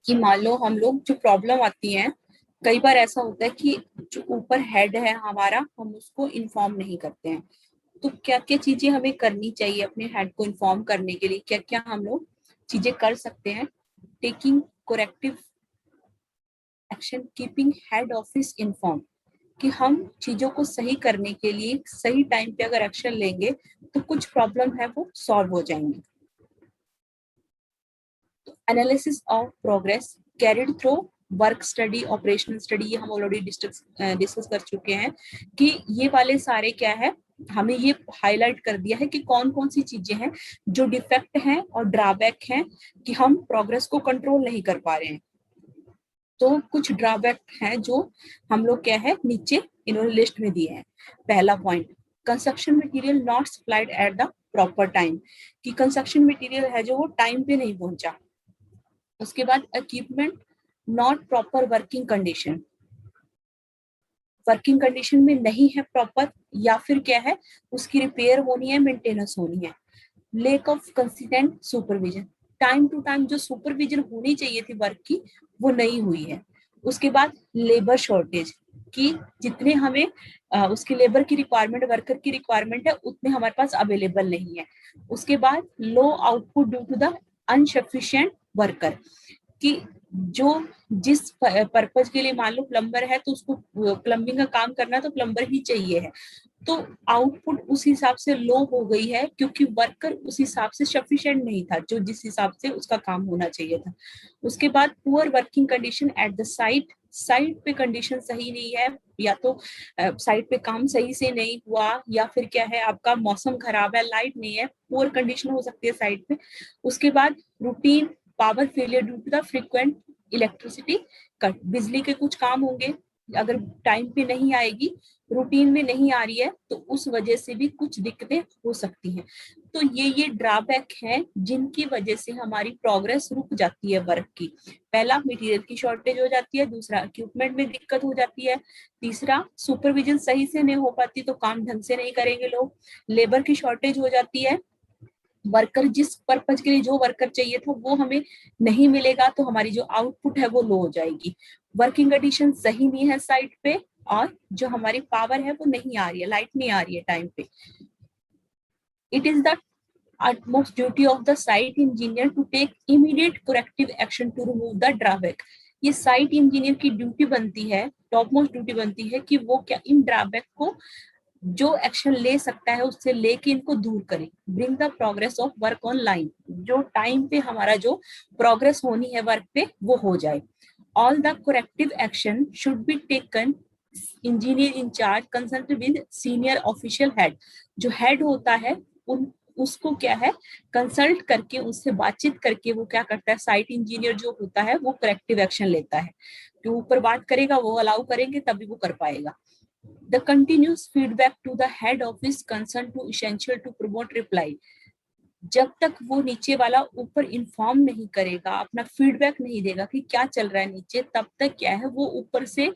कि मान लो हम लोग जो प्रॉब्लम आती है, कई बार ऐसा होता है कि जो ऊपर हेड है हमारा, हम उसको इन्फॉर्म नहीं करते हैं। तो क्या क्या चीजें हमें करनी चाहिए अपने हेड को इन्फॉर्म करने के लिए, क्या क्या हम लोग चीजें कर सकते हैं? Taking corrective action, keeping head office inform, कि हम चीजों को सही करने के लिए सही टाइम पे अगर एक्शन लेंगे तो कुछ प्रॉब्लम है वो सॉल्व हो जाएंगी। Analysis of progress carried through work study, operational study, ये हम ऑलरेडी डिस्कस कर चुके हैं कि ये वाले सारे क्या है, हमें ये हाईलाइट कर दिया है कि कौन कौन सी चीजें हैं जो डिफेक्ट हैं और ड्रॉबैक हैं कि हम प्रोग्रेस को कंट्रोल नहीं कर पा रहे हैं। तो कुछ ड्रॉबैक हैं जो हम लोग क्या है नीचे इन्होंने लिस्ट में दिए हैं। पहला point, construction material not supplied at the proper time, कि कंस्ट्रक्शन मटेरियल है जो वो टाइम पे नहीं पहुंचा। उसके बाद equipment not proper working condition, working condition में नहीं है प्रॉपर, या फिर क्या है उसकी रिपेयर होनी है, मेंटेनेंस होनी है। Lack of consistent supervision, time to time जो सुपरविजन होनी चाहिए थी वर्क की वो नहीं हुई है। उसके बाद लेबर शॉर्टेज, कि जितने हमें उसकी लेबर की रिक्वायरमेंट, वर्कर की रिक्वायरमेंट है, उतने हमारे पास अवेलेबल नहीं है। उसके बाद low output due to the unsufficient worker, कि जो जिस पर्पज के लिए, मान लो प्लम्बर है तो उसको प्लम्बिंग का काम करना तो प्लम्बर ही चाहिए है, तो आउटपुट उस हिसाब से लो हो गई है क्योंकि वर्कर उस हिसाब से सफिशिएंट नहीं था जो जिस हिसाब से उसका काम होना चाहिए था। उसके बाद poor working condition at the site, site पे कंडीशन सही नहीं है, या तो साइट पे काम सही से नहीं हुआ, या फिर क्या है आपका मौसम खराब है, लाइट नहीं है, पुअर कंडीशन हो सकती है साइट पे। उसके बाद routine power failure due to the frequent electricity cut, बिजली के कुछ काम होंगे, अगर टाइम पे नहीं आएगी, रूटीन में नहीं आ रही है, तो उस वजह से भी कुछ दिक्कतें हो सकती हैं। तो ये ड्रॉबैक है जिनकी वजह से हमारी प्रोग्रेस रुक जाती है वर्क की। पहला, मटेरियल की शॉर्टेज हो जाती है, दूसरा इक्विपमेंट में दिक्कत हो जाती है, तीसरा सुपरविजन सही से नहीं हो पाती तो काम ढंग से नहीं करेंगे लोग, लेबर की शॉर्टेज हो जाती है, वर्कर जिस पर्पज के लिए जो वर्कर चाहिए था वो हमें नहीं मिलेगा तो हमारी जो आउटपुट है वो लो हो जाएगी, वर्किंग कंडीशन सही नहीं है साइट पे, और जो हमारी पावर है वो नहीं आ रही है, लाइट नहीं आ रही है टाइम पे। It is the utmost duty of the site engineer to take immediate corrective action to remove the drawback, ये साइट इंजीनियर की ड्यूटी बनती है, टॉप मोस्ट ड्यूटी बनती है कि वो क्या इन ड्रॉबैक को जो एक्शन ले सकता है उससे लेके इनको दूर करें, bring the progress of work on line, जो टाइम पे हमारा जो प्रोग्रेस होनी है वर्क पे वो हो जाए। All the corrective action should be taken engineer incharge consult with senior official head, जो हेड होता है उन उसको क्या है कंसल्ट करके उससे बातचीत करके वो क्या करता है, साइट इंजीनियर जो होता है वो करेक्टिव एक्शन लेता है, जो ऊपर बात करेगा वो अलाउ करेंगे तभी वो कर पाएगा। The continuous feedback to the head office concern to essential to promote reply, जब तक वो नीचे वाला ऊपर इन्फॉर्म नहीं करेगा, अपना फीडबैक नहीं देगा कि क्या चल रहा है नीचे, तब तक क्या है वो ऊपर से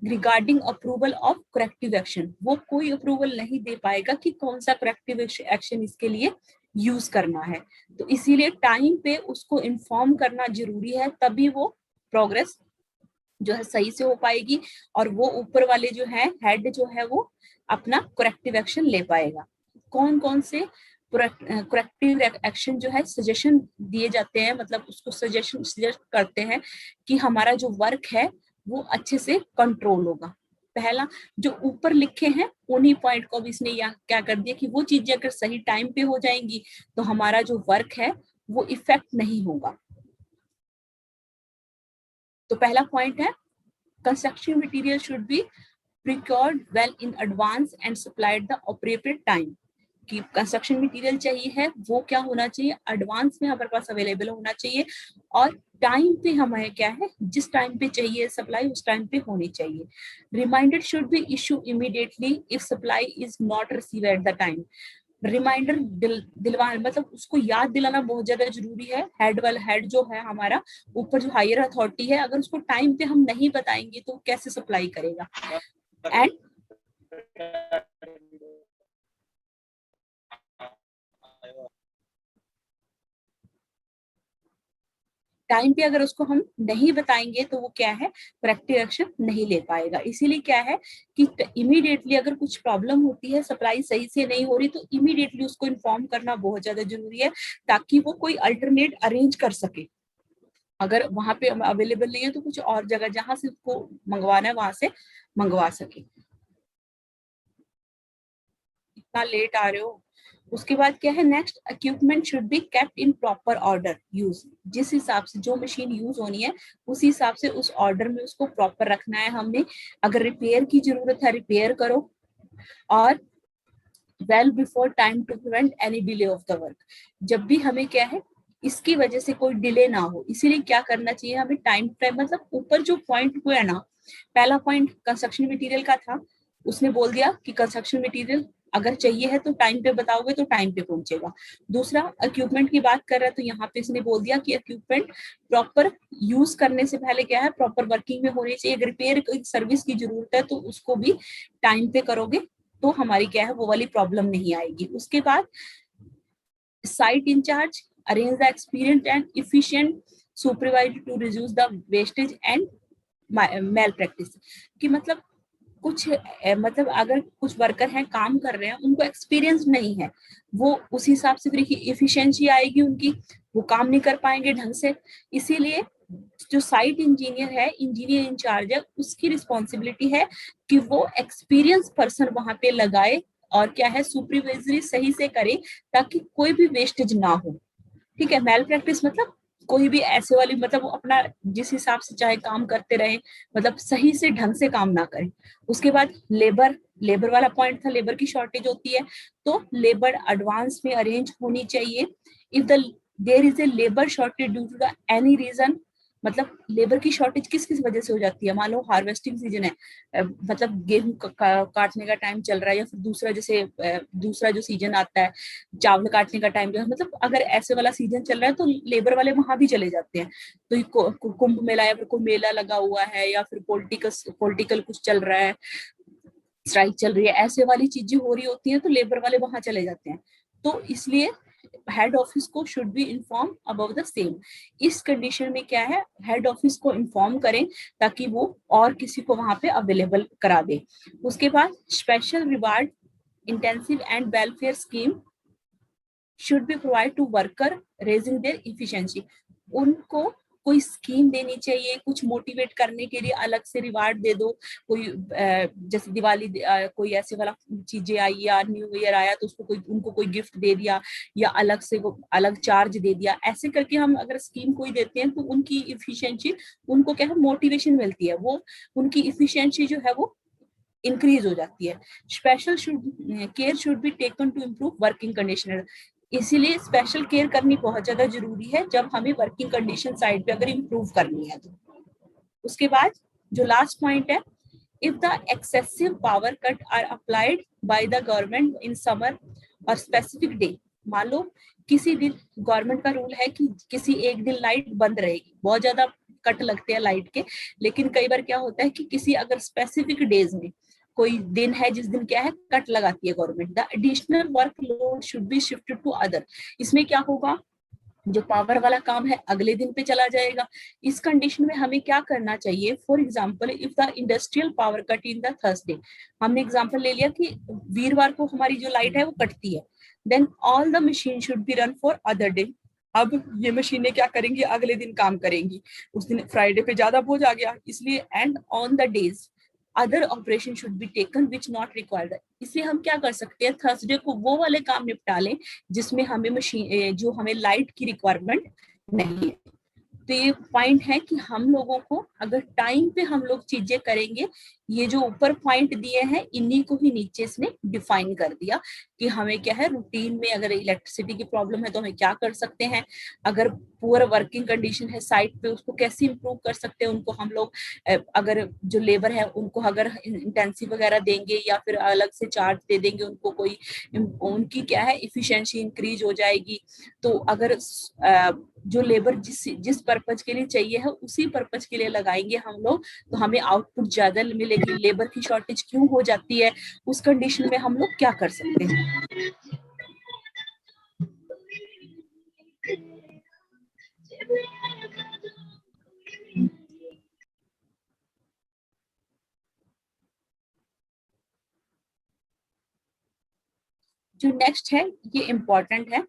regarding approval of corrective action वो कोई अप्रूवल नहीं दे पाएगा कि कौन सा करेक्टिव एक्शन इसके लिए यूज करना है। तो इसीलिए टाइम पे उसको इन्फॉर्म करना जरूरी है, तभी वो प्रोग्रेस जो है सही से हो पाएगी, और वो ऊपर वाले जो है हेड जो है वो अपना करेक्टिव एक्शन ले पाएगा। कौन कौन से करेक्टिव एक्शन जो है सजेशन दिए जाते हैं, मतलब उसको सजेस्ट करते हैं कि हमारा जो वर्क है वो अच्छे से कंट्रोल होगा। पहला, जो ऊपर लिखे हैं उन्हीं पॉइंट को भी इसने यहाँ क्या कर दिया कि वो चीजें अगर सही टाइम पे हो जाएंगी तो हमारा जो वर्क है वो इफेक्ट नहीं होगा। तो पहला पॉइंट है, construction material should be procured well in advance and supplied the appropriate time, कि कंस्ट्रक्शन मटेरियल चाहिए है वो क्या होना चाहिए, एडवांस में हमारे पास अवेलेबल होना चाहिए, और टाइम पे हमें क्या है जिस टाइम पे चाहिए सप्लाई उस टाइम पे होनी चाहिए। Reminder should be issue immediately if supply is not receive at the time, reminder दिलवा मतलब उसको याद दिलाना बहुत ज्यादा जरूरी है। हेड वाला हेड जो है हमारा ऊपर जो हायर अथॉरिटी है, अगर उसको टाइम पे हम नहीं बताएंगे तो कैसे सप्लाई करेगा। एंड टाइम पे अगर उसको हम नहीं बताएंगे तो वो क्या है, करेक्टिव एक्शन नहीं ले पाएगा। इसीलिए क्या है कि इमीडिएटली अगर कुछ प्रॉब्लम होती है, सप्लाई सही से नहीं हो रही, तो इमीडिएटली उसको इन्फॉर्म करना बहुत ज्यादा जरूरी है, ताकि वो कोई अल्टरनेट अरेंज कर सके। अगर वहां पे अवेलेबल नहीं है तो कुछ और जगह जहां से उसको मंगवाना है वहां से मंगवा सके। इतना लेट आ रहे हो। उसके बाद क्या है, next, equipment should be kept in proper order use. जिस हिसाब से जो मशीन यूज होनी है उस हिसाब से उस ऑर्डर में उसको प्रॉपर रखना है हमने। अगर रिपेयर की जरूरत है रिपेयर करो, और well before time to prevent any delay of the work. जब भी हमें क्या है इसकी वजह से कोई डिले ना हो, इसीलिए क्या करना चाहिए हमें टाइम टाइम, मतलब ऊपर जो पॉइंट हुआ है ना, पहला पॉइंट कंस्ट्रक्शन मटेरियल का था, उसने बोल दिया कि कंस्ट्रक्शन मटेरियल अगर चाहिए है तो टाइम पे बताओगे तो टाइम पे पहुंचेगा। दूसरा, इक्विपमेंट की बात कर रहा है तो यहाँ पे इसने बोल दिया कि इक्विपमेंट प्रॉपर यूज करने से पहले क्या है, प्रॉपर वर्किंग में होनी चाहिए। अगर रिपेयर सर्विस की जरूरत है तो उसको भी टाइम पे करोगे तो हमारी क्या है वो वाली प्रॉब्लम नहीं आएगी। उसके बाद, site incharge arrange the experience and efficient supervisor to reduce the wastage and malpractice. कि मतलब कुछ मतलब अगर कुछ वर्कर हैं काम कर रहे हैं, उनको एक्सपीरियंस नहीं है, वो उस हिसाब से फिर इफिशिएंसी आएगी उनकी, वो काम नहीं कर पाएंगे ढंग से। इसीलिए जो साइट इंजीनियर है, इंजीनियर इंचार्ज है, उसकी रिस्पॉन्सिबिलिटी है कि वो एक्सपीरियंस पर्सन वहां पे लगाए और क्या है सुपरवाइजरी सही से करे, ताकि कोई भी वेस्टेज ना हो। ठीक है, मेल प्रैक्टिस मतलब कोई भी ऐसे वाली, मतलब वो अपना जिस हिसाब से चाहे काम करते रहे, मतलब सही से ढंग से काम ना करें। उसके बाद लेबर, लेबर वाला पॉइंट था, लेबर की शॉर्टेज होती है तो लेबर एडवांस में अरेंज होनी चाहिए। If the there is a labour shortage due to the any reason, मतलब लेबर की शॉर्टेज किस किस वजह से हो जाती है, मान लो हार्वेस्टिंग सीजन है, मतलब गेहूं काटने का टाइम चल रहा है, या फिर दूसरा जैसे दूसरा जो सीजन आता है चावल काटने का टाइम, जो है मतलब अगर ऐसे वाला सीजन चल रहा है तो लेबर वाले वहां भी चले जाते हैं। तो ये कुंभ मेला या फिर कोई मेला लगा हुआ है, या फिर पॉलिटिकल पॉलिटिकल कुछ चल रहा है, स्ट्राइक चल रही है, ऐसे वाली चीजें हो रही होती हैं तो लेबर वाले वहां चले जाते हैं। तो इसलिए हेड ऑफिस को should be inform about the same. इस कंडीशन में क्या है, हेड ऑफिस को इन्फॉर्म करें ताकि वो और किसी को वहां पे अवेलेबल करा दे। उसके बाद, special reward incentive and welfare scheme should be provide to worker raising their efficiency. उनको कोई स्कीम देनी चाहिए, कुछ मोटिवेट करने के लिए अलग से रिवार्ड दे दो। कोई जैसे दिवाली कोई ऐसे वाला चीजें आई या न्यू ईयर आया तो उसको कोई उनको कोई गिफ्ट दे दिया, या अलग से वो अलग चार्ज दे दिया। ऐसे करके हम अगर स्कीम कोई देते हैं तो उनकी इफिशिएंसी, उनको क्या है मोटिवेशन मिलती है, वो उनकी इफिशिएंसी जो है वो इंक्रीज हो जाती है। Special care should be taken to improve working condition. इसीलिए स्पेशल केयर करनी बहुत ज्यादा जरूरी है जब हमें वर्किंग कंडीशन साइड पे अगर इम्प्रूव करनी है तो। उसके बाद जो लास्ट पॉइंट है, if the excessive power cut are applied by the government in summer or specific day. मान लो किसी दिन गवर्नमेंट का रूल है कि किसी एक दिन लाइट बंद रहेगी, बहुत ज्यादा कट लगते हैं लाइट के, लेकिन कई बार क्या होता है कि किसी अगर स्पेसिफिक डेज में कोई दिन है जिस दिन क्या है कट लगाती है government, the additional workload should be shifted to other. इसमें क्या होगा, जो पावर वाला काम है अगले दिन पे चला जाएगा। इस कंडीशन में हमें क्या करना चाहिए, for example if the industrial power cut in the Thursday, हमने एग्जाम्पल ले लिया कि वीरवार को हमारी जो लाइट है वो कटती है, then all the machine should be run for other day. अब ये मशीनें क्या करेंगी, अगले दिन काम करेंगी, उस दिन फ्राइडे पे ज्यादा बोझ आ गया इसलिए, and on the days other operation should be taken which not required. इसलिए हम क्या कर सकते हैं, थर्सडे को वो वाले काम निपटा लें जिसमें हमें मशीन जो हमें लाइट की रिक्वायरमेंट नहीं है। तो ये पॉइंट है कि हम लोगों को अगर टाइम पे हम लोग चीजें करेंगे, ये जो ऊपर पॉइंट दिए हैं इन्हीं को ही नीचे इसने डिफाइन कर दिया कि हमें क्या है रूटीन में अगर इलेक्ट्रिसिटी की प्रॉब्लम है तो हमें क्या कर सकते हैं, अगर पुअर वर्किंग कंडीशन है साइट पे उसको कैसे इंप्रूव कर सकते हैं, उनको हम लोग अगर जो लेबर है उनको अगर इंटेंसिव वगैरह देंगे या फिर अलग से चार्ज दे देंगे उनको, कोई उनकी क्या है इफिशिएंसी इंक्रीज हो जाएगी। तो अगर जो लेबर जिस जिस पर्पज के लिए चाहिए है उसी पर्पज के लिए लगाएंगे हम लोग तो हमें आउटपुट ज्यादा मिलेगी। लेबर की शॉर्टेज क्यों हो जाती है, उस कंडीशन में हम लोग क्या कर सकते हैं। जो नेक्स्ट है ये इम्पोर्टेंट है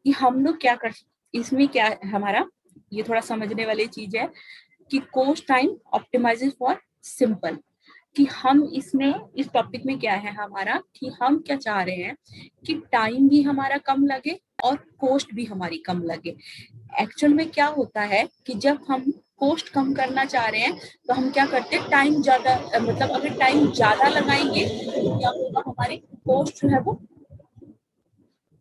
कि हम लोग क्या कर, इसमें क्या हमारा ये थोड़ा समझने वाली चीज है कि cost time optimisation for simple, कि हम इसमें इस टॉपिक में क्या है हमारा कि हम क्या चाह रहे हैं कि टाइम भी हमारा कम लगे और कॉस्ट भी हमारी कम लगे। एक्चुअल में क्या होता है कि जब हम कॉस्ट कम करना चाह रहे हैं तो हम क्या करते हैं, टाइम ज्यादा, मतलब अगर टाइम ज्यादा लगाएंगे तो क्या होगा, हमारी कॉस्ट जो है वो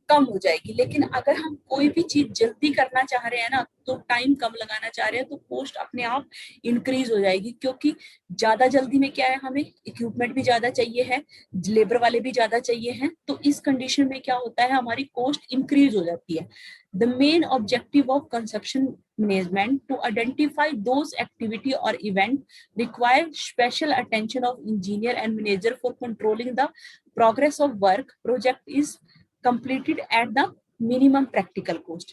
कम हो जाएगी। लेकिन अगर हम कोई भी चीज जल्दी करना चाह रहे हैं ना, तो टाइम कम लगाना चाह रहे हैं तो कॉस्ट अपने आप इंक्रीज हो जाएगी, क्योंकि ज्यादा जल्दी में क्या है, हमें इक्विपमेंट भी ज्यादा चाहिए है, लेबर वाले भी ज्यादा चाहिए हैं, तो इस कंडीशन में क्या होता है, हमारी कॉस्ट इंक्रीज हो जाती है। The main objective of construction management to identify those activity और event require special attention of engineer and manager for controlling the progress of work project is completed at the minimum practical cost।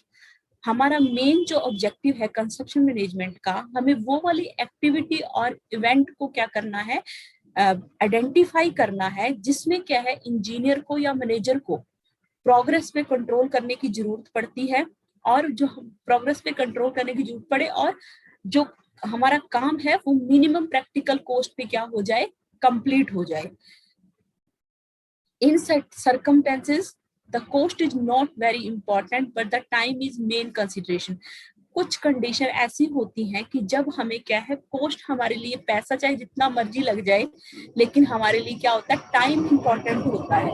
हमारा main जो objective है construction management का, हमें वो वाली activity और event को क्या करना है, आइडेंटिफाई करना है, जिसमें क्या है इंजीनियर को या मैनेजर को प्रोग्रेस पे कंट्रोल करने की जरूरत पड़ती है, और जो प्रोग्रेस पे कंट्रोल करने की जरूरत पड़े और जो हमारा काम है वो मिनिमम प्रैक्टिकल कॉस्ट पे क्या हो जाए, कंप्लीट हो जाए। In such circumstances, the cost is not very important, but the time is main consideration। कुछ कंडीशन ऐसी होती हैं कि जब हमें क्या है, कॉस्ट हमारे लिए, पैसा चाहे जितना मर्जी लग जाए, लेकिन हमारे लिए क्या होता है, टाइम इंपॉर्टेंट होता है।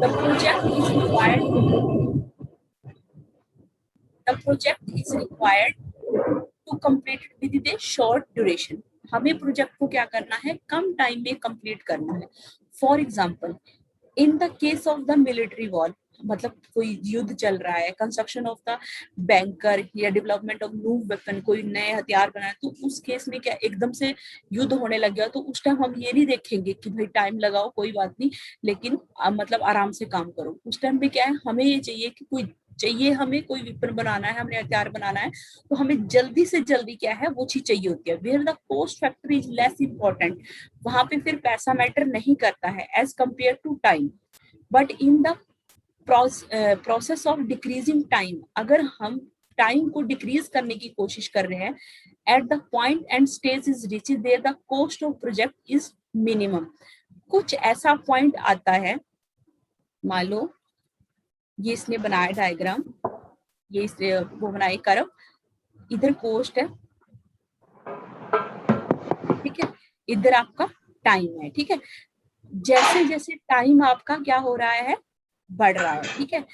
The project is required, the project is required to complete with the short duration. हमें प्रोजेक्ट को क्या करना है, कम टाइम में कंप्लीट करना है। For example, in the case of the military war, मतलब कोई युद्ध चल रहा है, कंस्ट्रक्शन ऑफ द बैंकर या डेवलपमेंट ऑफ न्यू वेपन, कोई नए हथियार बनाए, तो उस केस में क्या एकदम से युद्ध होने लग गया, तो उस टाइम हम ये नहीं देखेंगे कि भाई टाइम लगाओ कोई बात नहीं, लेकिन मतलब आराम से काम करो। उस टाइम पे क्या है, हमें ये चाहिए कि कोई चाहिए, हमें कोई वेपन बनाना है, हमें हथियार बनाना है, तो हमें जल्दी से जल्दी क्या है वो चीज चाहिए होती है। Where the cost factor is less important, वहां पे फिर पैसा मैटर नहीं करता है as compare to time. But in the process of decreasing time, अगर हम टाइम को डिक्रीज करने की कोशिश कर रहे हैं, at the point and stage is reach there the cost of project is minimum. कुछ ऐसा पॉइंट आता है, मान लो ये इसने बनाया डायग्राम, ये इसने वो बनाई कर्व, इधर कॉस्ट है, ठीक है, इधर आपका टाइम है, ठीक है। जैसे जैसे टाइम आपका क्या हो रहा है, बढ़ रहा है, ठीक है।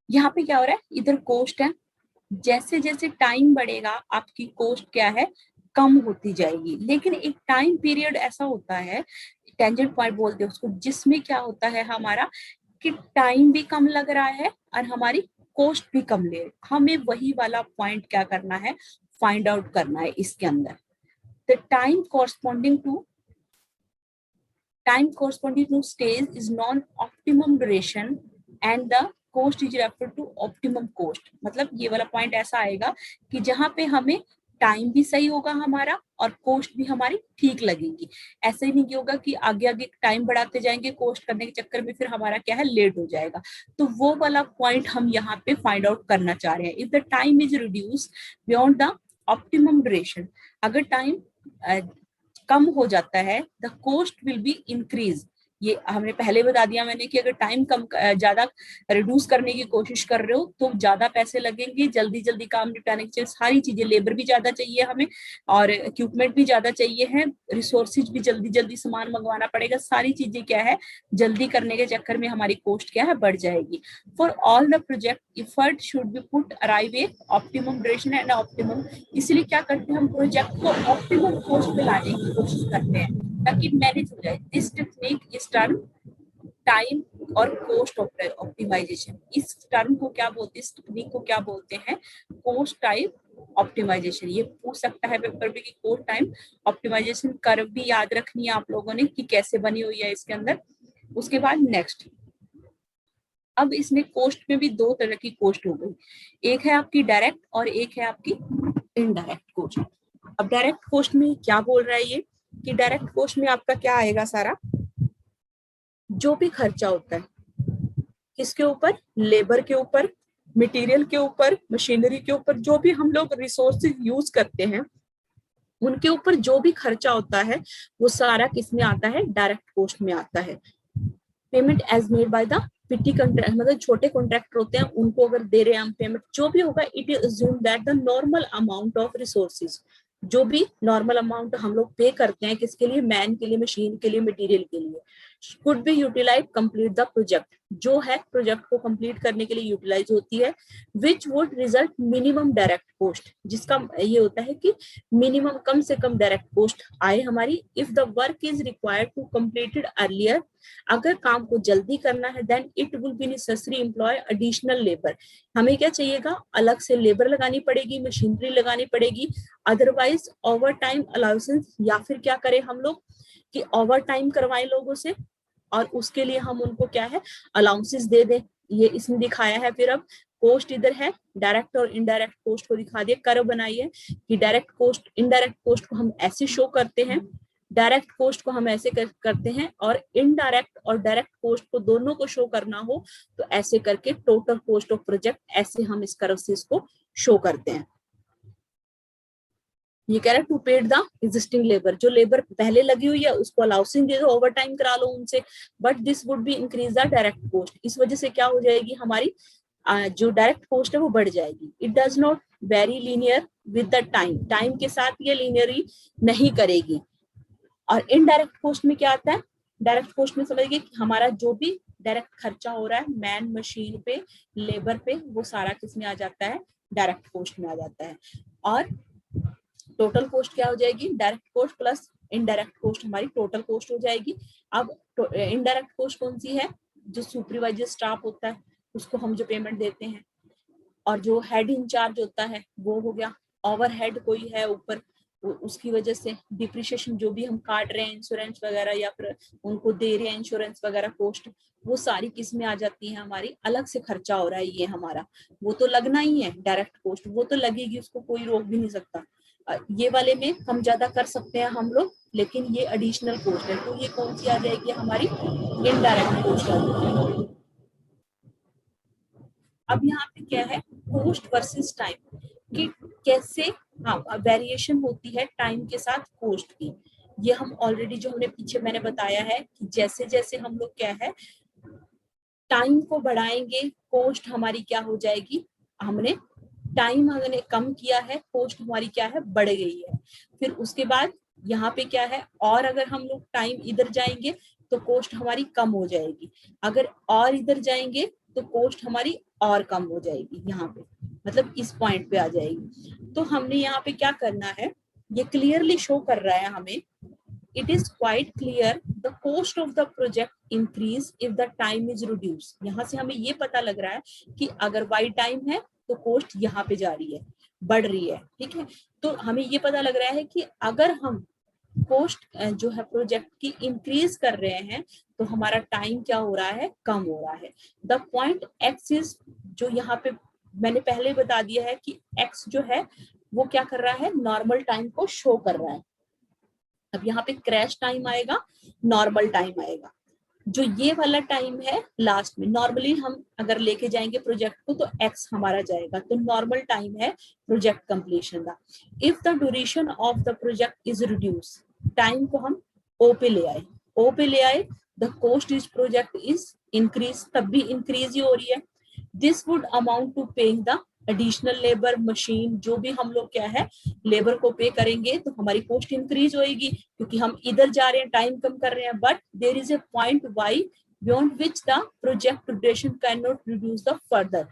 यहाँ पे क्या हो रहा है, इधर कॉस्ट है, जैसे जैसे टाइम बढ़ेगा आपकी कॉस्ट क्या है, कम होती जाएगी। लेकिन एक टाइम पीरियड ऐसा होता है, टेंजेंट पॉइंट बोलते हैं उसको, जिसमें क्या होता है हमारा कि टाइम भी कम लग रहा है और हमारी कॉस्ट भी कम ले, हमें वही वाला पॉइंट क्या करना है, फाइंड आउट करना है इसके अंदर। The time corresponding to stage is non-optimum duration and the cost is referred to optimum cost। मतलब ये वाला पॉइंट ऐसा आएगा कि जहां पे हमें टाइम भी सही होगा हमारा और कॉस्ट भी हमारी ठीक लगेगी। ऐसा ही नहीं होगा कि आगे आगे टाइम बढ़ाते जाएंगे, कॉस्ट करने के चक्कर में फिर हमारा क्या है, लेट हो जाएगा। तो वो वाला पॉइंट हम यहाँ पे फाइंड आउट करना चाह रहे हैं। If the time is reduce beyond the optimum duration, अगर टाइम कम हो जाता है, the cost will be increase. ये हमने पहले बता दिया मैंने कि अगर टाइम कम ज्यादा रिड्यूस करने की कोशिश कर रहे हो तो ज्यादा पैसे लगेंगे, जल्दी जल्दी काम निपटाने के लिए सारी चीजें, लेबर भी ज्यादा चाहिए हमें और इक्विपमेंट भी ज्यादा चाहिए है, रिसोर्सेज भी जल्दी जल्दी सामान मंगवाना पड़ेगा, सारी चीजें क्या है जल्दी करने के चक्कर में हमारी कॉस्ट क्या है, बढ़ जाएगी। For all the project effort should be put arrive A optimum duration and optimum. इसलिए क्या करते हैं, हम प्रोजेक्ट को ऑप्टिमम कॉस्ट पे लाने की कोशिश करते हैं ताकि मैनेज हो जाए। This technique is term time और कॉस्ट ऑप्टिमाइजेशन। इस टर्म को क्या बोलते हैं, इस टेक्निक को क्या बोलते हैं, कॉस्ट टाइम ऑप्टिमाइजेशन। ये पूछ सकता है पेपर में कि कॉस्ट टाइम ऑप्टिमाइजेशन कर्व भी याद रखनी है आप लोगों ने कि कैसे बनी हुई है इसके अंदर। उसके बाद नेक्स्ट, अब इसमें कोस्ट में भी दो तरह की कोस्ट हो गई, एक है आपकी डायरेक्ट और एक है आपकी इनडायरेक्ट कोस्ट। अब डायरेक्ट कोस्ट में क्या बोल रहा है ये कि डायरेक्ट कोस्ट में आपका क्या आएगा, सारा जो भी खर्चा होता है किसके ऊपर, लेबर के ऊपर, मटेरियल के ऊपर, मशीनरी के ऊपर, जो भी हम लोग रिसोर्सेज यूज करते हैं उनके ऊपर जो भी खर्चा होता है वो सारा किस में आता है, डायरेक्ट कोस्ट में आता है। Payment as made by the petty contract, मतलब छोटे कॉन्ट्रैक्टर होते हैं उनको अगर दे रहे हैं हम पेमेंट, जो भी होगा it is assume that the normal amount of resources, जो भी नॉर्मल अमाउंट हम लोग पे करते हैं किसके लिए, मैन के लिए, मशीन के लिए, मटेरियल के लिए, could be utilise complete the project, जो है प्रोजेक्ट को कंप्लीट करने के लिए यूटिलाइज होती है, which would result minimum direct cost, जिसका ये होता है कि मिनिमम कम से कम डायरेक्ट कॉस्ट आए हमारी, if the work is required to completed earlier, अगर काम को जल्दी करना है then it will be necessary employ additional labour, हमें क्या चाहिएगा, अलग से लेबर लगानी पड़ेगी, मशीनरी लगानी पड़ेगी, अदरवाइज ओवर टाइम अलाउंसेस, या फिर क्या करें हम लोग कि ओवर टाइम करवाएं लोगों से और उसके लिए हम उनको क्या है, अलाउंसेस दे दें। ये इसमें दिखाया है, फिर अब कोस्ट इधर है, डायरेक्ट और इनडायरेक्ट कोस्ट को दिखा दिया, कर्व बनाइए कि डायरेक्ट कोस्ट इनडायरेक्ट कोस्ट को हम ऐसे शो करते हैं, डायरेक्ट कोस्ट को हम ऐसे करते हैं, और इनडायरेक्ट और डायरेक्ट कोस्ट को दोनों को शो करना हो तो ऐसे करके टोटल कोस्ट ऑफ प्रोजेक्ट, ऐसे हम इस कर्व से इसको शो करते हैं। ये कह रहा है to paid the existing labour, जो लेबर पहले लगी हुई है उसको अलाउंसिंग दे दो, ओवर टाइम करा लो उनसे, but this would be increase the direct cost, इस वजह से क्या हो जाएगी हमारी जो डायरेक्ट कोस्ट है वो बढ़ जाएगी। It does not very linear with the time, time के साथ ये लीनियरी नहीं करेगी। और इनडायरेक्ट कोस्ट में क्या आता है, डायरेक्ट कोस्ट में समझिए कि हमारा जो भी डायरेक्ट खर्चा हो रहा है मैन मशीन पे, लेबर पे, वो सारा किस में आ जाता है, डायरेक्ट कोस्ट में आ जाता है। और टोटल कोस्ट क्या हो जाएगी, direct cost plus indirect cost हमारी टोटल कोस्ट हो जाएगी। अब इनडायरेक्ट कोस्ट कौन सी है, जो सुपरवाइजर स्टाफ होता है उसको हम जो पेमेंट देते हैं, और जो हेड इंचार्ज होता है वो हो गया, ओवरहेड कोई है ऊपर उसकी वजह से डिप्रिशिएशन जो भी हम काट रहे हैं, इंश्योरेंस वगैरह या फिर उनको दे रहे हैं इंश्योरेंस वगैरह कोस्ट, वो सारी किस में आ जाती है हमारी, अलग से खर्चा हो रहा है ये हमारा, वो तो लगना ही है डायरेक्ट कोस्ट, वो तो लगेगी, उसको कोई रोक भी नहीं सकता। ये वाले में कम ज्यादा कर सकते हैं हम लोग, लेकिन ये एडिशनल कोस्ट है, तो ये कौन सी आ जाएगी हमारी, इनडायरेक्ट कोस्ट आ जाएगी। अब यहाँ पे क्या है, कोस्ट वर्सेस टाइम, कि कैसे हाँ वेरिएशन होती है टाइम के साथ कोस्ट की। ये हम ऑलरेडी जो हमने पीछे मैंने बताया है कि जैसे जैसे हम लोग क्या है टाइम को बढ़ाएंगे कोस्ट हमारी क्या हो जाएगी, हमने टाइम हमने कम किया है कोस्ट हमारी क्या है, बढ़ गई है। फिर उसके बाद यहाँ पे क्या है, और अगर हम लोग टाइम इधर जाएंगे तो कोस्ट हमारी कम हो जाएगी, अगर और इधर जाएंगे तो कोस्ट हमारी और कम हो जाएगी, यहाँ पे मतलब इस पॉइंट पे आ जाएगी। तो हमने यहाँ पे क्या करना है, ये क्लियरली शो कर रहा है हमें, it is quite clear the cost of the project increase if the time is reduced। यहाँ से हमें ये पता लग रहा है कि अगर y टाइम है तो कोस्ट यहाँ पे जा रही है, बढ़ रही है, ठीक है। तो हमें ये पता लग रहा है कि अगर हम कोस्ट जो है प्रोजेक्ट की इंक्रीज कर रहे हैं तो हमारा टाइम क्या हो रहा है, कम हो रहा है। द पॉइंट एक्स इज, जो यहाँ पे मैंने पहले बता दिया है कि एक्स जो है वो क्या कर रहा है, नॉर्मल टाइम को शो कर रहा है। अब यहाँ पे क्रैश टाइम आएगा, नॉर्मल टाइम आएगा, जो ये वाला टाइम है लास्ट में, नॉर्मली हम अगर लेके जाएंगे प्रोजेक्ट को तो एक्स हमारा जाएगा, तो नॉर्मल टाइम है प्रोजेक्ट कंप्लीशन का। If the duration of the project is reduce, time को हम ओ पे ले आए, ओ पे ले आए, the cost is project is increase, तब भी इंक्रीज ही हो रही है। This would amount to paying the additional labour machine, जो भी हम लोग क्या है लेबर को पे करेंगे तो हमारी कॉस्ट इंक्रीज होएगी, क्योंकि हम इधर जा रहे हैं टाइम कम कर रहे हैं। But there is a point Y beyond which the project duration can not reduce the further,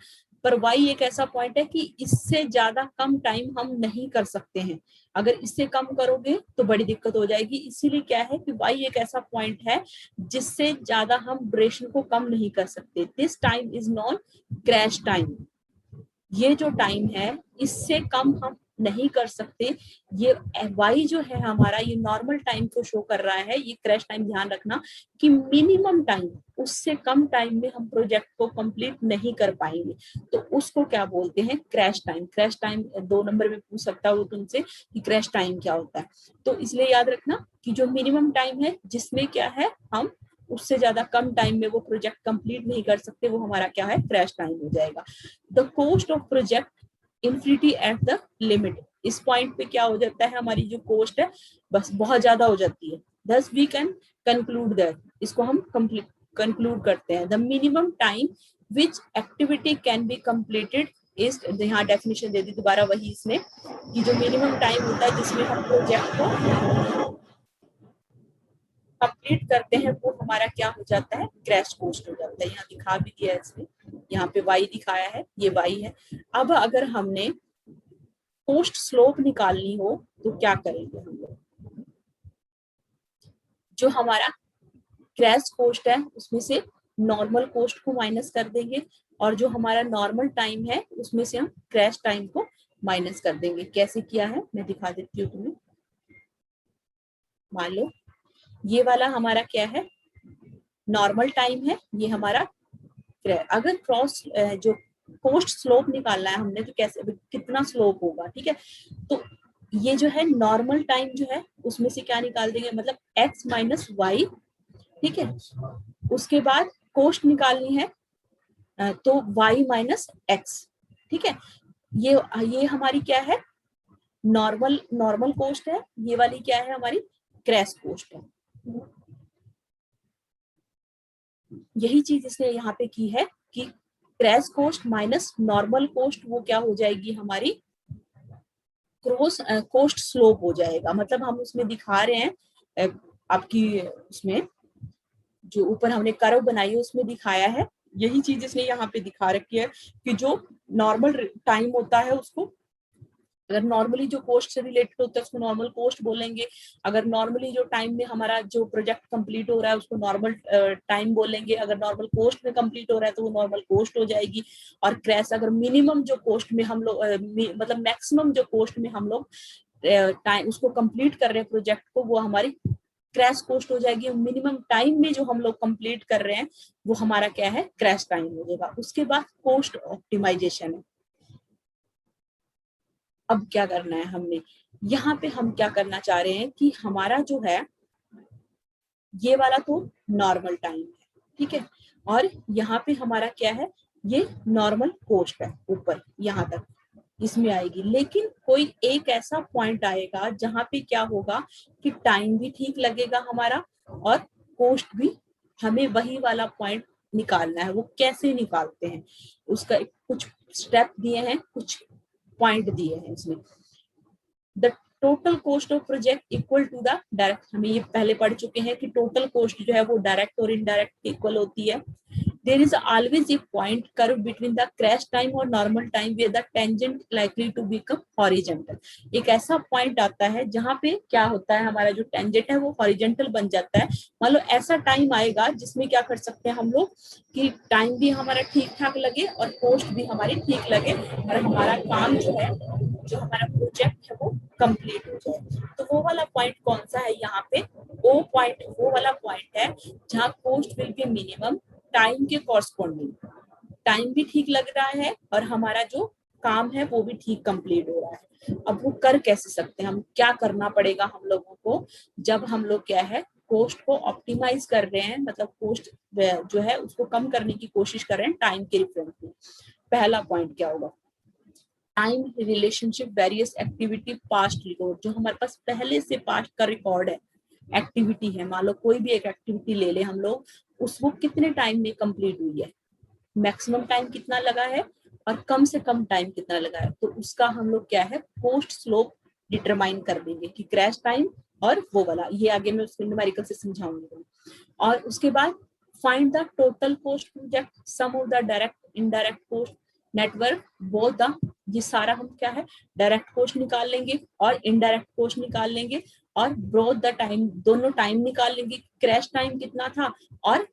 पर वाई एक ऐसा पॉइंट है कि इससे ज्यादा कम टाइम हम नहीं कर सकते हैं, अगर इससे कम करोगे तो बड़ी दिक्कत हो जाएगी। इसीलिए क्या है कि वाई एक ऐसा पॉइंट है जिससे ज्यादा हम ड्यूरेशन को कम नहीं कर सकते। This time is non crash time, ये जो टाइम है इससे कम हम नहीं कर सकते। ये y जो है हमारा, ये नॉर्मल टाइम को शो कर रहा है, ये क्रैश टाइम ध्यान रखना कि मिनिमम टाइम, उससे कम टाइम में हम प्रोजेक्ट को कंप्लीट नहीं कर पाएंगे, तो उसको क्या बोलते हैं, crash time. Crash time 2 number में पूछ सकता है वो तुमसे कि क्रैश टाइम क्या होता है। तो इसलिए याद रखना कि जो मिनिमम टाइम है जिसमें क्या है हम उससे ज्यादा कम टाइम में वो प्रोजेक्ट कंप्लीट नहीं कर सकते, वो हमारा क्या है, क्रैश टाइम हो जाएगा। The cost of project infinity at the limit, इस पॉइंट पे क्या हो जाता है, हमारी जो कॉस्ट है बस बहुत ज्यादा हो जाती है। thus we can conclude that, इसको हम कंक्लूड करते हैं। The minimum time which activity can be completed is, यहाँ डेफिनेशन दे दी दोबारा वही इसमें, कि जो मिनिमम टाइम होता है जिसमें हम प्रोजेक्ट को कंप्लीट करते हैं वो हमारा क्या हो जाता है, क्रैश कॉस्ट हो जाता है। यहाँ दिखा भी दिया है इसमें, यहाँ पे y दिखाया है, ये y है। अब अगर हमने कॉस्ट स्लोप निकालनी हो तो क्या करेंगे हम लोग, जो हमारा क्रैश कॉस्ट है उसमें से नॉर्मल कॉस्ट को माइनस कर देंगे, और जो हमारा नॉर्मल टाइम है उसमें से हम क्रैश टाइम को माइनस कर देंगे। कैसे किया है मैं दिखा देती हूँ तुम्हें। मान लो ये वाला हमारा क्या है, नॉर्मल टाइम है, ये हमारा अगर क्रॉस जो कॉस्ट स्लोप निकालना है हमने तो कैसे, कितना स्लोप होगा, ठीक है। तो ये जो है नॉर्मल टाइम जो है उसमें से क्या निकाल देंगे, मतलब x माइनस वाई, ठीक है। उसके बाद कॉस्ट निकालनी है तो y माइनस एक्स, ठीक है। ये हमारी क्या है, नॉर्मल कॉस्ट है, ये वाली क्या है हमारी क्रैश कॉस्ट है। यही चीज इसने यहाँ पे की है कि crash cost minus normal cost, वो क्या हो जाएगी हमारी क्रॉस कॉस्ट स्लोप हो जाएगा। मतलब हम उसमें दिखा रहे हैं आपकी उसमें जो ऊपर हमने कर्व बनाई है उसमें दिखाया है, यही चीज इसने यहाँ पे दिखा रखी है कि जो नॉर्मल टाइम होता है उसको, अगर नॉर्मली जो कॉस्ट से रिलेटेड होता है उसको नॉर्मल कॉस्ट बोलेंगे, अगर नॉर्मली जो टाइम में हमारा जो प्रोजेक्ट कंप्लीट हो रहा है उसको नॉर्मल टाइम बोलेंगे, अगर नॉर्मल कॉस्ट में कंप्लीट हो रहा है तो वो नॉर्मल कॉस्ट हो जाएगी। और क्रैश, अगर मिनिमम जो कॉस्ट में हम लोग मतलब मैक्सिमम जो कॉस्ट में हम लोग टाइम उसको कंप्लीट कर रहे हैं प्रोजेक्ट को, वो हमारी क्रैश कॉस्ट हो जाएगी। मिनिमम टाइम में जो हम लोग कंप्लीट कर रहे हैं वो हमारा क्या है, क्रैश टाइम हो जाएगा। उसके बाद कॉस्ट ऑप्टिमाइजेशन है। अब क्या करना है हमने, यहाँ पे हम क्या करना चाह रहे हैं कि हमारा जो है ये वाला तो नॉर्मल टाइम है, ठीक है, और यहाँ पे हमारा क्या है, ये नॉर्मल कॉस्ट है ऊपर यहाँ तक इसमें आएगी। लेकिन कोई एक ऐसा पॉइंट आएगा जहां पे क्या होगा कि टाइम भी ठीक लगेगा हमारा और कॉस्ट भी, हमें वही वाला पॉइंट निकालना है। वो कैसे निकालते हैं उसका कुछ स्टेप दिए हैं, कुछ पॉइंट दिए हैं इसमें। The total cost of project equal to the direct, हमें ये पहले पढ़ चुके हैं कि टोटल कॉस्ट जो है वो डायरेक्ट और इनडायरेक्ट इक्वल होती है। There is always a point curve between the crash time और normal time where the tangent likely to become horizontal। एक ऐसा पॉइंट आता है जहां पे क्या होता है, हमारा जो टेंजेंट है वो हॉरिजेंटल बन जाता है। मान लो ऐसा टाइम आएगा जिसमें क्या कर सकते हैं हम लोग कि टाइम भी हमारा ठीक ठाक लगे और कॉस्ट भी हमारी ठीक लगे और हमारा काम जो है, जो हमारा प्रोजेक्ट है वो कंप्लीट हो जाए। तो वो वाला पॉइंट कौन सा है यहाँ पे, वो पॉइंट वो वाला पॉइंट है जहाँ cost will be minimum, time के कॉरस्पॉन्डिंग टाइम भी ठीक लग रहा है और हमारा जो काम है वो भी ठीक कंप्लीट हो रहा है। अब वो कर कैसे सकते हैं, हम क्या करना पड़ेगा हम लोगों को, जब हम लोग क्या है कॉस्ट को ऑप्टिमाइज कर रहे हैं, मतलब कॉस्ट जो है उसको कम करने की कोशिश कर रहे हैं टाइम के रिफरेंस में। पहला पॉइंट क्या होगा, time relationship various activity past record, जो हमारे पास पहले से पास्ट का रिकॉर्ड है, एक्टिविटी है, मान लो कोई भी एक एक्टिविटी ले ले हम लोग, उसको कितने टाइम में कंप्लीट हुई है, मैक्सिमम टाइम कितना लगा है और कम से कम टाइम कितना लगा है, तो उसका हम लोग क्या है कॉस्ट स्लोप डिटरमाइन कर देंगे कि क्रैश टाइम और वो वाला, ये आगे मैं उसको न्यूमेरिकल से समझाऊंगी। और उसके बाद find the total cost project, sum of the direct indirect cost network both the, ये सारा हम क्या है डायरेक्ट कॉस्ट निकाल लेंगे और इनडायरेक्ट कॉस्ट निकाल लेंगे और बोथ द टाइम, दोनों टाइम निकाल लेंगे, क्रैश टाइम कितना था और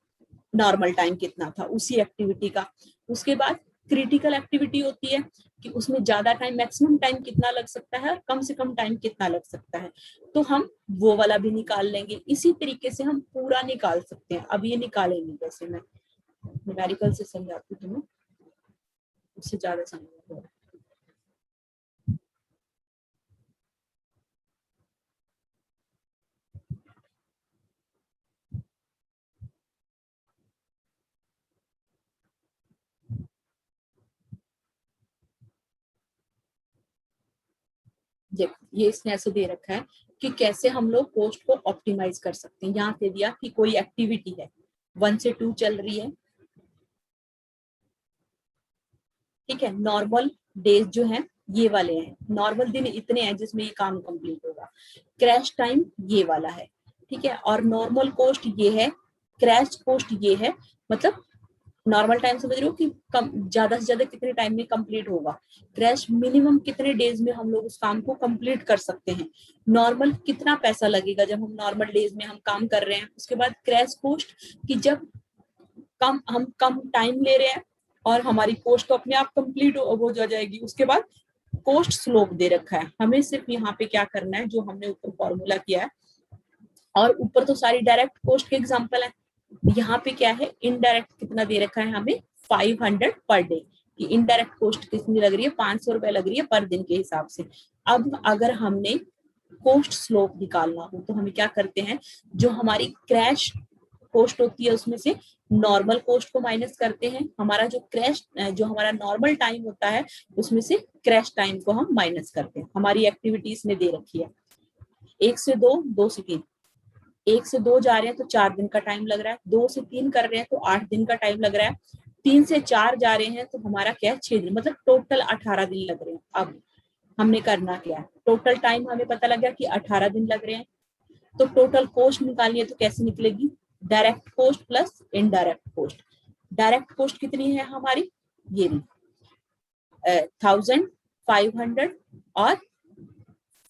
नॉर्मल टाइम कितना था उसी एक्टिविटी का। उसके बाद क्रिटिकल एक्टिविटी होती है, कि उसमें ज्यादा टाइम, मैक्सिमम टाइम कितना लग सकता है और कम से कम टाइम कितना लग सकता है, तो हम वो वाला भी निकाल लेंगे। इसी तरीके से हम पूरा निकाल सकते हैं। अब ये निकालेंगे जैसे मैं न्यूमेरिकल से समझाती हूँ तुम्हें, उससे ज्यादा समझ। देखो ये इसने ऐसे दे रखा है कि कैसे हम लोग कोस्ट को ऑप्टिमाइज कर सकते हैं। यहाँ पे दिया कि कोई एक्टिविटी है 1 से 2 चल रही है, ठीक है। नॉर्मल डेज जो है ये वाले हैं, नॉर्मल दिन इतने हैं जिसमें ये काम कंप्लीट होगा। क्रैश टाइम ये वाला है, ठीक है। और नॉर्मल कोस्ट ये है, क्रैश कोस्ट ये है। मतलब नॉर्मल टाइम समझ रहे हो कि कम, ज्यादा से ज्यादा कितने टाइम में कंप्लीट होगा। क्रैश मिनिमम कितने डेज में हम लोग उस काम को कंप्लीट कर सकते हैं। नॉर्मल कितना पैसा लगेगा जब हम नॉर्मल डेज में हम काम कर रहे हैं। उसके बाद क्रैश कोस्ट कि जब हम कम टाइम ले रहे हैं और हमारी कोस्ट तो अपने आप कंप्लीट हो जाएगी। उसके बाद कोस्ट स्लोप दे रखा है, हमें सिर्फ यहाँ पे क्या करना है, जो हमने ऊपर फॉर्मूला किया है, और ऊपर तो सारी डायरेक्ट कोस्ट के एग्जांपल है। यहाँ पे क्या है, इनडायरेक्ट कितना दे रखा है हमें 500 पर डे की इनडायरेक्ट कोस्ट कितनी लग रही है, 500 रुपए लग रही है पर दिन के हिसाब से। अब अगर हमने कोस्ट स्लोप निकालना हो तो हमें क्या करते हैं, जो हमारी क्रैश कोस्ट होती है उसमें से नॉर्मल कोस्ट को माइनस करते हैं। हमारा जो क्रैश, जो हमारा नॉर्मल टाइम होता है उसमें से क्रैश टाइम को हम माइनस करते हैं। हमारी एक्टिविटीज ने दे रखी है 1 से 2, 2 से 3। 1 से 2 जा रहे हैं तो 4 दिन का टाइम लग रहा है, 2 से 3 कर रहे हैं तो 8 दिन का टाइम लग रहा है, 3 से 4 जा रहे हैं तो हमारा क्या है 6 दिन, मतलब टोटल 18 दिन लग रहे हैं। अब हमने करना क्या है, टोटल टाइम हमें पता लग गया कि 18 दिन लग रहे हैं, तो टोटल कोस्ट निकालनी है तो कैसे निकलेगी, direct cost plus indirect cost. Direct cost कितनी है हमारी, ये 1500 और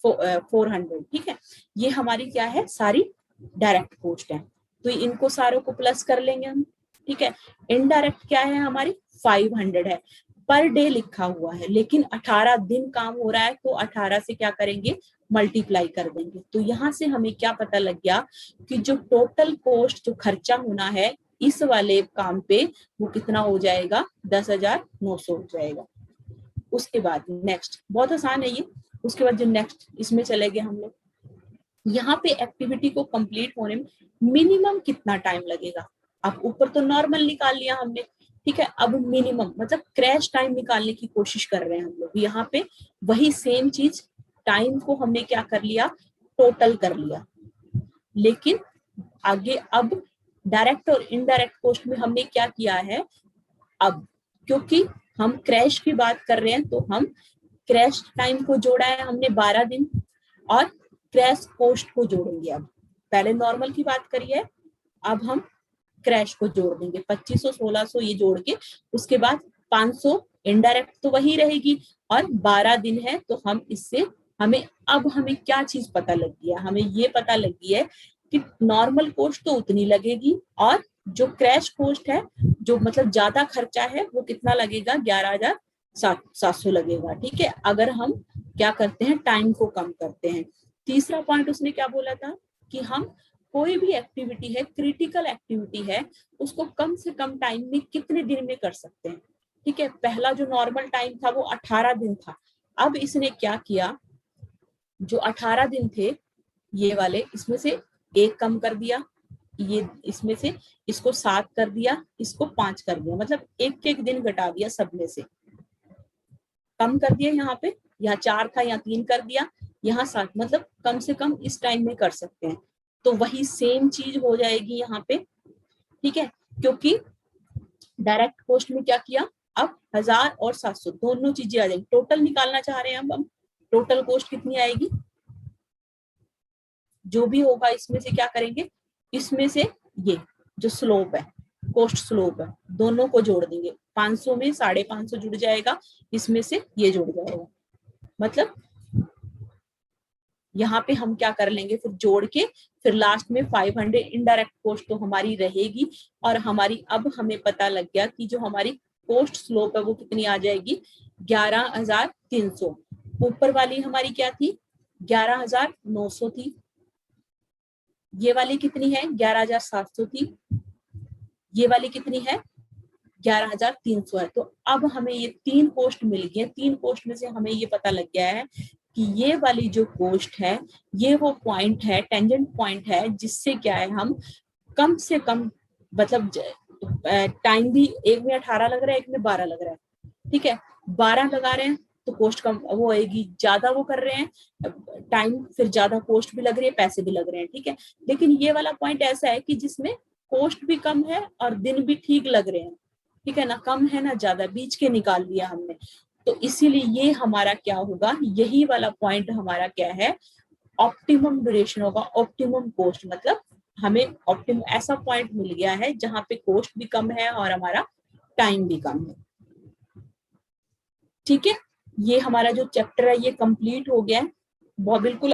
400, ठीक है। ये हमारी क्या है, सारी डायरेक्ट कोस्ट है, तो इनको सारों को प्लस कर लेंगे हम, ठीक है। इनडायरेक्ट क्या है हमारी 500 है, पर डे लिखा हुआ है, लेकिन 18 दिन काम हो रहा है तो 18 से क्या करेंगे, मल्टीप्लाई कर देंगे। तो यहाँ से हमें क्या पता लग गया कि जो टोटल कोस्ट, जो खर्चा होना है इस वाले काम पे, वो कितना हो जाएगा, 10,900 हो जाएगा। उसके बाद नेक्स्ट, बहुत आसान है ये। उसके बाद जो नेक्स्ट इसमें चले गए हम लोग, यहाँ पे एक्टिविटी को कंप्लीट होने में मिनिमम कितना टाइम लगेगा। अब ऊपर तो नॉर्मल निकाल लिया हमने, ठीक है। अब मिनिमम मतलब क्रैश टाइम निकालने की कोशिश कर रहे हैं हम लोग। यहाँ पे वही सेम चीज, टाइम को हमने क्या कर लिया, टोटल कर लिया, लेकिन आगे अब डायरेक्ट और इनडायरेक्ट कोस्ट में हमने क्या किया है, अब क्योंकि हम क्रैश की बात कर रहे हैं तो हम क्रैश टाइम को जोड़ा है हमने 12 दिन, और क्रैश कोस्ट को जोड़ेंगे। अब पहले नॉर्मल की बात करिए, अब हम क्रैश को जोड़ देंगे, 2500 1600 ये जोड़ के, उसके बाद 500 इनडायरेक्ट तो वही रहेगी, और 12 दिन है तो हम इससे हमें क्या चीज पता लग गया, हमें ये पता लग गई है कि नॉर्मल कोस्ट तो उतनी लगेगी, और जो क्रैश कोस्ट है, जो मतलब ज्यादा खर्चा है, वो कितना लगेगा, 11,700 लगेगा, ठीक है। अगर हम क्या करते हैं, टाइम को कम करते हैं। तीसरा पॉइंट उसने क्या बोला था कि हम कोई भी एक्टिविटी है, क्रिटिकल एक्टिविटी है, उसको कम से कम टाइम में कितने दिन में कर सकते हैं, ठीक है। पहला जो नॉर्मल टाइम था वो 18 दिन था। अब इसने क्या किया, जो 18 दिन थे ये वाले, इसमें से एक कम कर दिया, ये इसमें से इसको 7 कर दिया, इसको 5 कर दिया, मतलब एक एक दिन घटा दिया, सब में से कम कर दिया। यहाँ पे यहाँ 4 था, यहाँ 3 कर दिया, यहाँ 7, मतलब कम से कम इस टाइम में कर सकते हैं। तो वही सेम चीज हो जाएगी यहाँ पे, ठीक है। क्योंकि डायरेक्ट कोस्ट में क्या किया, अब 1000 और 700 दोनों चीजें आ जाएंगी, टोटल निकालना चाह रहे हैं अब हम, टोटल कोस्ट कितनी आएगी, जो भी होगा इसमें से क्या करेंगे, इसमें से ये जो स्लोप है, कोस्ट स्लोप है, दोनों को जोड़ देंगे, 500 में 550 जुड़ जाएगा, इसमें से ये जुड़ जाएगा, मतलब यहाँ पे हम क्या कर लेंगे, फिर जोड़ के फिर लास्ट में 500 इनडायरेक्ट कोस्ट तो हमारी रहेगी। और हमारी अब हमें पता लग गया कि जो हमारी कोस्ट स्लोप है वो कितनी आ जाएगी, 11,300। ऊपर वाली हमारी क्या थी, 11,900 थी। ये वाली कितनी है, 11,700 थी। ये वाली कितनी है, 11,300 है। तो अब हमें ये तीन पोस्ट मिल गई है। तीन पोस्ट में से हमें ये पता लग गया है कि ये वाली जो पोस्ट है, ये वो पॉइंट है, टेंजेंट पॉइंट है, जिससे क्या है हम कम से कम, मतलब टाइम भी एक में 18 लग रहा है, एक में 12 लग रहा है, ठीक है। 12 लगा रहे हैं तो कोस्ट कम वो आएगी, ज्यादा वो कर रहे हैं टाइम, फिर ज्यादा कोस्ट भी लग रही है, पैसे भी लग रहे हैं, ठीक है। लेकिन ये वाला पॉइंट ऐसा है कि जिसमें कोस्ट भी कम है और दिन भी ठीक लग रहे हैं, ठीक है ना, कम है ना ज्यादा, बीच के निकाल लिया हमने। तो इसीलिए ये हमारा क्या होगा, यही वाला पॉइंट हमारा क्या है, ऑप्टिमम ड्यूरेशन होगा, ऑप्टिमम कोस्ट, मतलब हमें ऑप्टिमम ऐसा पॉइंट मिल गया है जहां पे कोस्ट भी कम है और हमारा टाइम भी कम है, ठीक है। ये हमारा जो चैप्टर है ये कंप्लीट हो गया है, बहुत बिल्कुल